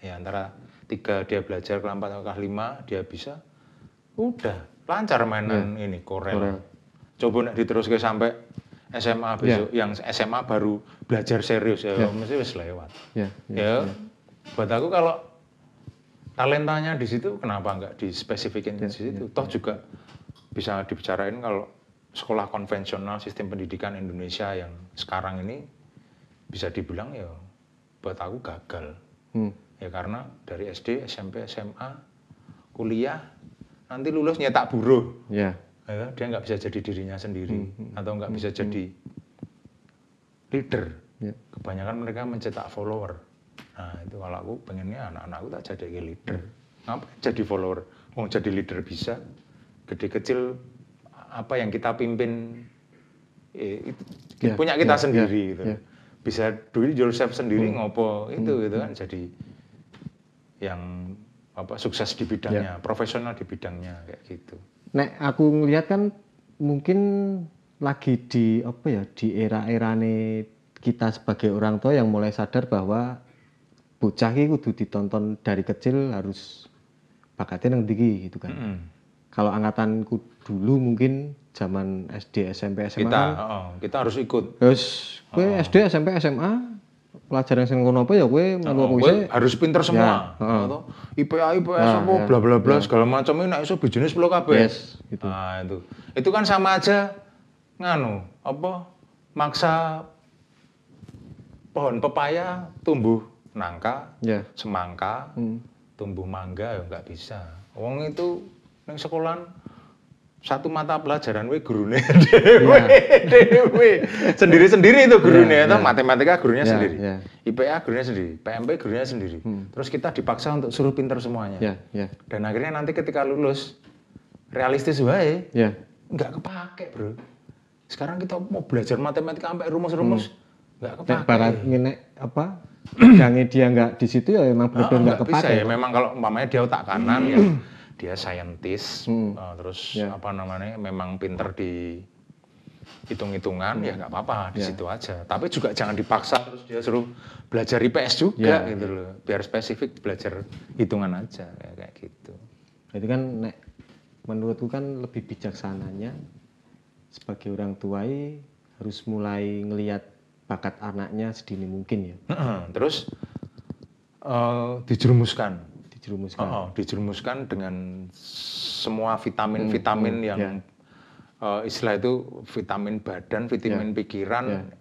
ya antara 3 dia belajar, kelas 4 atau kelas 5 dia bisa, udah lancar mainan ini Corel. Coba nak diteruskan sampai SMA besok, yang SMA baru belajar serius mesti wis lewat. Buat aku kalau talentanya di situ, kenapa nggak dispesifikin di situ? Toh juga bisa dibicarain kalau sekolah konvensional sistem pendidikan Indonesia yang sekarang ini bisa dibilang ya buat aku gagal. Ya karena dari SD, SMP, SMA, kuliah, nanti lulus nyetak buruh. Dia nggak bisa jadi dirinya sendiri atau nggak bisa jadi leader. Kebanyakan mereka mencetak follower. Nah itu kalau aku pengennya anak-anakku tak jadi leader. Ngapain jadi follower? Mau jadi leader bisa. Gede kecil apa yang kita pimpin punya kita sendiri gitu. Bisa do it yourself sendiri ngopo itu gitu kan, jadi yang sukses di bidangnya, profesional di bidangnya kayak gitu. Nek aku ngelihat kan mungkin lagi di era-erane kita sebagai orang tua yang mulai sadar bahwa bocah iki kudu ditonton dari kecil, harus bakatnya nang ndi gitu kan. Kalau angkatanku dulu mungkin zaman SD, SMP, SMA kita harus ikut. Terus kowe SD, SMP, SMA pelajaran sing ngono apa ya kowe melu kuwi harus pinter semua. Atau IPA, IPS apa bla bla bla segala macam ini nek iso bijine 10 kabeh. Gitu. Nah, itu kan sama aja maksa pohon pepaya tumbuh nangka, semangka, tumbuh mangga ya nggak bisa. Wong itu nang sekolahan satu mata pelajaran gurune dewe. Sendiri-sendiri itu gurunya, matematika gurunya sendiri. IPA gurunya sendiri, PMP gurunya sendiri. Terus kita dipaksa untuk suruh pintar semuanya. Dan akhirnya nanti ketika lulus realistis wae. Nggak kepake, Bro. Sekarang kita mau belajar matematika sampai rumus-rumus nggak kepake. Barat ngenek apa? Bidangnya dia nggak di situ ya memang benar-benar nggak kepake. Bisa ya, memang kalau umpamanya dia otak kanan ya dia saintis, terus apa namanya memang pinter di hitung-hitungan ya nggak apa-apa di situ aja. Tapi juga jangan dipaksa terus dia suruh belajar IPS juga gitu loh. Biar spesifik belajar hitungan aja kayak gitu. Itu kan menurutku kan lebih bijaksananya sebagai orang tua harus mulai ngelihat bakat anaknya sedini mungkin ya. Terus dijerumuskan dengan semua vitamin-vitamin yang istilah itu vitamin badan, vitamin pikiran,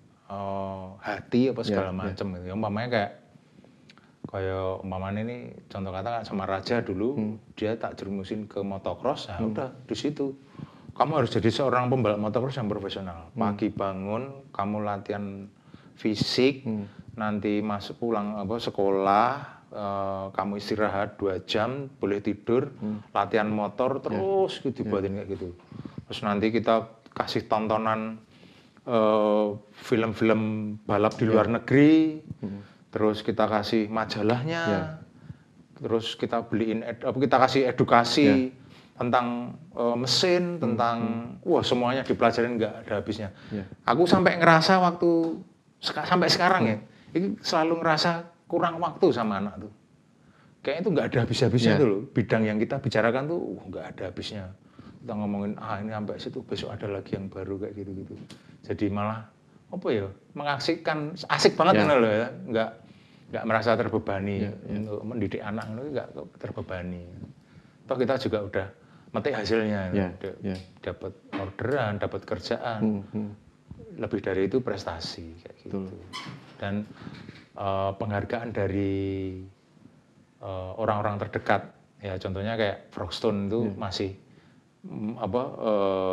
hati apa segala macam gitu. Umpamanya kayak umpamanya ini contoh kata sama Raja dulu dia tak jerumusin ke motocross, ya udah di situ. Kamu harus jadi seorang pembalap motocross yang profesional. Pagi bangun, kamu latihan fisik, nanti masuk pulang sekolah. Kamu istirahat 2 jam, boleh tidur, latihan motor terus dibuatin kayak gitu. Terus nanti kita kasih tontonan film-film balap di luar negeri, terus kita kasih majalahnya, terus kita kita kasih edukasi tentang mesin, tentang semuanya dipelajarin nggak ada habisnya. Aku sampai ngerasa waktu sampai sekarang ya, ini selalu ngerasa kurang waktu sama anak tuh. Kayaknya itu nggak ada habis-habisnya tuh loh. Bidang yang kita bicarakan tuh nggak ada habisnya. Kita ngomongin ini sampai situ, besok ada lagi yang baru kayak gitu-gitu. Jadi malah mengasihkan, asik banget loh ya. Nggak merasa terbebani untuk mendidik anak itu nggak terbebani. Toh kita juga udah metik hasilnya, dapat orderan, dapat kerjaan. Lebih dari itu prestasi kayak gitu. Dan penghargaan dari orang-orang terdekat ya contohnya kayak Frogstone itu masih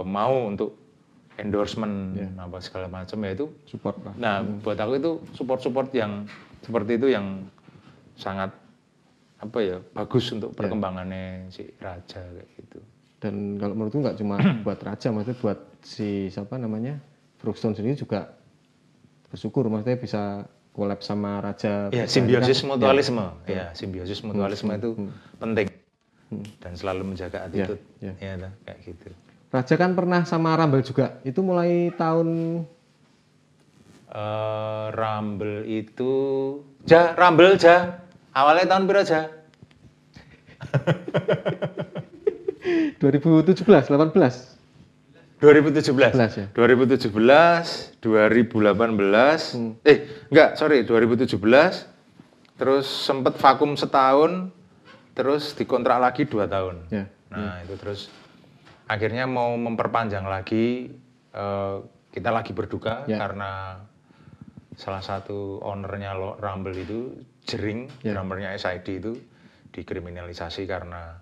mau untuk endorsement apa segala macam ya itu support lah. Nah buat aku itu support yang seperti itu yang sangat bagus untuk perkembangannya si Raja kayak gitu. Dan kalau menurutku nggak cuma buat Raja, maksudnya buat si Frogstone sendiri juga bersyukur maksudnya bisa collab sama Raja. Ya, simbiosis mutualisme. Simbiosis mutualisme itu penting. Dan selalu menjaga attitude. Ya, kayak gitu. Raja kan pernah sama Rumble juga. Itu mulai tahun Rumble itu Rumble awalnya tahun berapa aja? 2017, 18. 2017 ya? 2017, 2018, 2017, terus sempat vakum setahun, terus dikontrak lagi 2 tahun. Nah itu terus akhirnya mau memperpanjang lagi, kita lagi berduka karena salah satu ownernya Rumble itu Jering, drummernya SID itu dikriminalisasi karena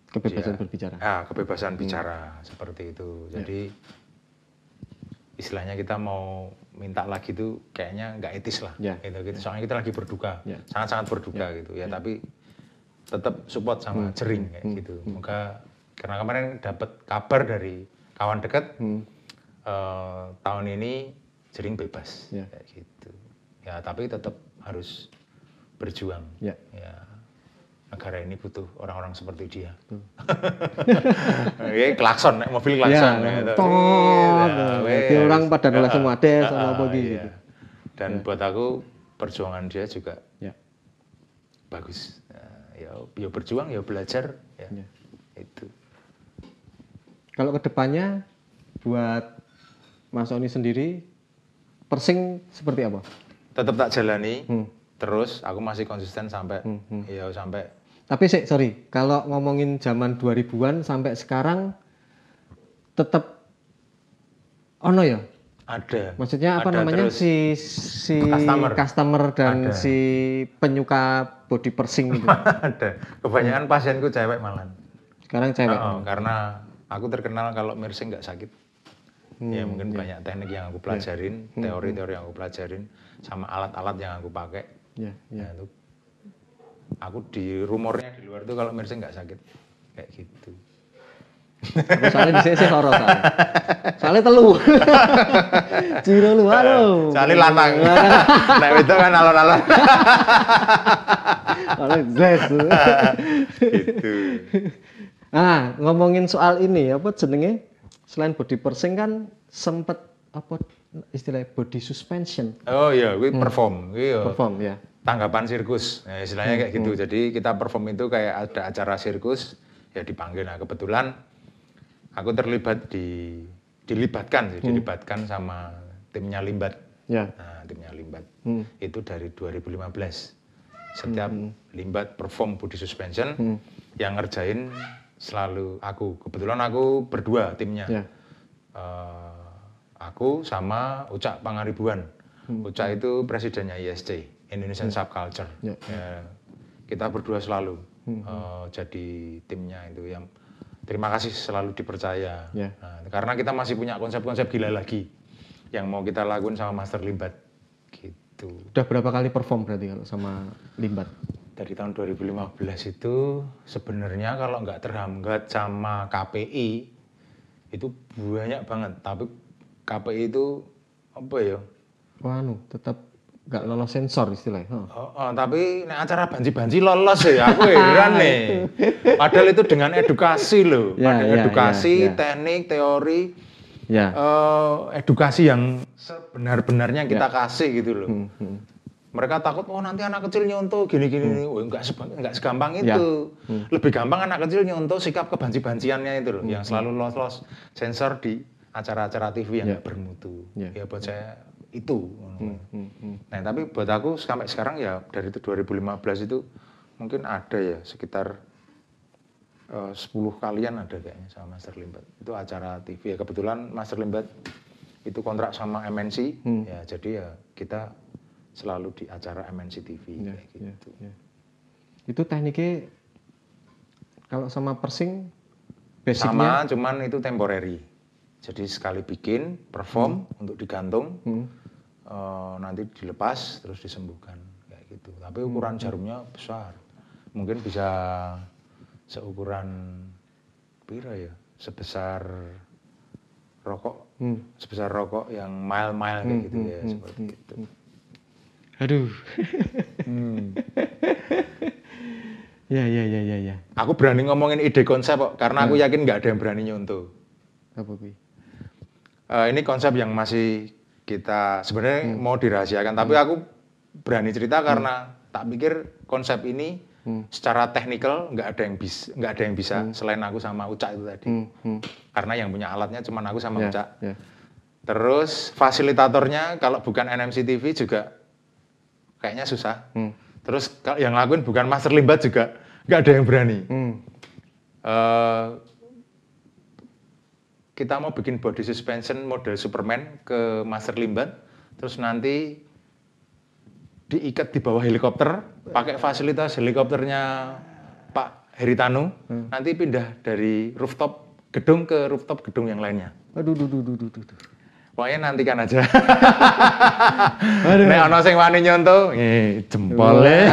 kebebasan berbicara. Kebebasan bicara seperti itu. Jadi istilahnya kita mau minta lagi itu kayaknya nggak etis lah. Gitu. Soalnya kita lagi berduka, sangat-sangat berduka gitu ya. Tapi tetap support sama Jering kayak gitu. Moga karena kemarin dapat kabar dari kawan dekat tahun ini Jering bebas kayak gitu. Ya tapi tetap harus berjuang. Ya. Negara ini butuh orang-orang seperti dia. Klakson, mobil klakson. Orang pada langsung ada sama apa gitu. Dan buat aku perjuangan dia juga bagus. Ya berjuang, ya belajar. Itu. Kalau kedepannya buat Mas Oni sendiri, Persing seperti apa? Tetap tak jalani. Terus aku masih konsisten sampai sampai. Tapi sorry, kalau ngomongin zaman 2000-an sampai sekarang tetap ono ya? Ada. Maksudnya apa Ada, namanya terus si customer dan Ada. si penyuka body pursing itu. Ada. Kebanyakan pasienku cewek malah. Sekarang cewek. Karena aku terkenal kalau mirsing nggak sakit. Ya mungkin banyak teknik yang aku pelajarin, teori-teori yang aku pelajarin, sama alat-alat yang aku pakai. Ya. Itu aku di rumornya di luar tuh kalau mirsing nggak sakit, kayak gitu. Aku soalnya di sini horor soalnya. Soalnya telu. Ciro lu, halo. Soalnya lanang. Nah itu kan alon-alon. Soalnya zes. Gitu. Nah, ngomongin soal ini apa jenenge? Selain body pursing kan sempet apa istilahnya body suspension. Oh iya, gue perform. Perform ya. Tanggapan sirkus, nah, istilahnya kayak gitu. Jadi kita perform itu kayak ada acara sirkus, ya dipanggil. Nah kebetulan aku dilibatkan sama timnya Limbat. Ya. Nah, timnya Limbat. Itu dari 2015. Setiap Limbat perform body suspension, yang ngerjain selalu aku. Kebetulan aku berdua timnya. Ya. Aku sama Ucak Pangaribuan. Ucak itu presidennya ISC. Indonesian Subculture. Ya, kita berdua selalu jadi timnya itu yang terima kasih selalu dipercaya. Nah, karena kita masih punya konsep-konsep gila lagi yang mau kita lakuin sama Master Limbat gitu. Udah berapa kali perform berarti kalau sama Limbat? Dari tahun 2015 itu sebenarnya kalau nggak terhambat sama KPI itu banyak banget. Tapi KPI itu apa ya? Tetap nggak lolos sensor istilahnya. Tapi nek acara banci-banci lolos ya, aku heran nih. Padahal itu dengan edukasi loh, edukasi, teknik, teori, edukasi yang sebenar-benarnya kita kasih gitu loh. Mereka takut, nanti anak kecil nyontoh gini-gini, nggak segampang itu. Lebih gampang anak kecil nyontoh sikap kebanci-banciannya itu loh, yang selalu lolos sensor di acara-acara TV yang nggak bermutu. Ya buat saya itu. Nah tapi buat aku sampai sekarang ya dari itu 2015 itu mungkin ada ya sekitar 10 kalian ada kayaknya sama Master Limbat. Itu acara TV ya, kebetulan Master Limbat itu kontrak sama MNC ya, jadi ya kita selalu di acara MNC TV kayak gitu. Itu tekniknya kalau sama persing basicnya sama, cuman itu temporary. Jadi sekali bikin perform untuk digantung, nanti dilepas terus disembuhkan kayak gitu. Tapi ukuran jarumnya besar, mungkin bisa seukuran pira ya, sebesar rokok yang mile kayak gitu ya, seperti itu. Aduh. Ya. Aku berani ngomongin ide konsep kok, karena aku yakin nggak ada yang berani nyontoh. Apa gue? Ini konsep yang masih kita sebenarnya mau dirahasiakan, tapi aku berani cerita karena tak pikir konsep ini secara teknikal nggak ada yang bisa selain aku sama Ucak itu tadi. Karena yang punya alatnya cuma aku sama Ucak. Terus fasilitatornya kalau bukan NMC TV juga kayaknya susah. Terus kalau yang lakuin bukan Master Limbat juga nggak ada yang berani. Kita mau bikin body suspension model Superman ke Master Limbat, terus nanti diikat di bawah helikopter, pakai fasilitas helikopternya Pak Heritanu, nanti pindah dari rooftop gedung ke rooftop gedung yang lainnya. Aduh. Pokoknya nantikan aja. Nek ana sing wani nyontoh, jempolnya.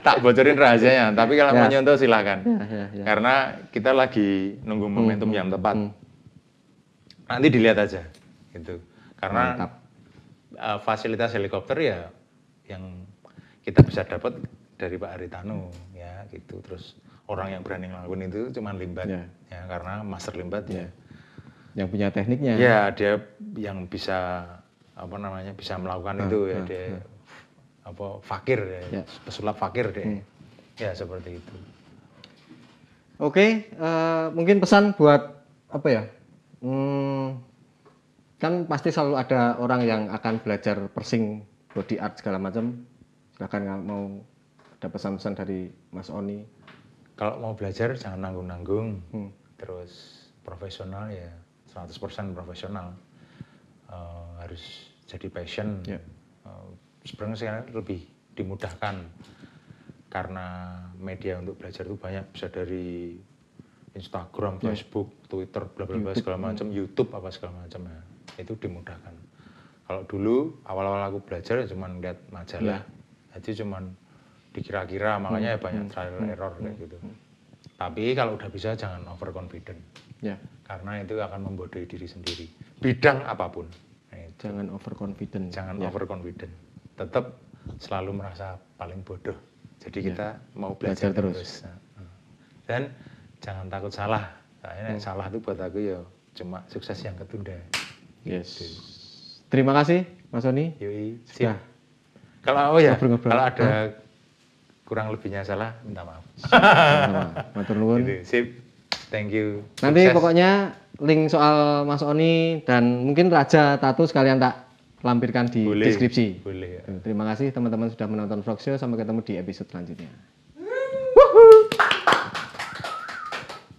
Tak bocorin rahasianya, tapi kalau mau nyontoh silakan. Karena kita lagi nunggu momentum yang tepat. Nanti dilihat aja gitu. Karena fasilitas helikopter ya yang kita bisa dapat dari Pak Haritanu ya gitu. Terus orang yang berani ngelakuin itu cuma Limbat ya, karena Master Limbat ya. Yang punya tekniknya. Ya, dia yang bisa bisa melakukan itu ya, dia fakir ya, pesulap fakir deh. Ya, seperti itu. Oke, mungkin pesan buat apa ya? Kan pasti selalu ada orang yang akan belajar persing, body art segala macam. Silakan kalau mau ada pesan-pesan dari Mas Oni. Kalau mau belajar jangan nanggung-nanggung. Terus profesional ya 100% profesional. Harus jadi passion. Sebenarnya sekarang lebih dimudahkan karena media untuk belajar itu banyak, bisa dari Instagram, Facebook, Twitter, bla bla bla segala macam, YouTube apa segala macam ya. Itu dimudahkan. Kalau dulu awal-awal aku belajar ya cuman lihat majalah. Jadi cuman dikira-kira, makanya ya banyak trial error kayak gitu. Tapi kalau udah bisa jangan overconfident. Karena itu akan membodohi diri sendiri. Bidang apapun. Jangan overconfident. Jangan overconfident. Tetap selalu merasa paling bodoh. Jadi kita mau belajar terus. Dan jangan takut salah. Soalnya salah itu buat aku ya cuma sukses yang ketunda. Yes. Gitu. Terima kasih Mas Sony. Yoi. Siap. Kalau kalau ada kurang lebihnya salah, minta maaf. Matur nuwun. Gitu. Sip. Thank you. Nanti pokoknya link soal Mas Oni dan mungkin Raja Tattoo sekalian tak lampirkan di deskripsi. Boleh. Terima kasih teman-teman sudah menonton vlog show. Sampai ketemu di episode selanjutnya.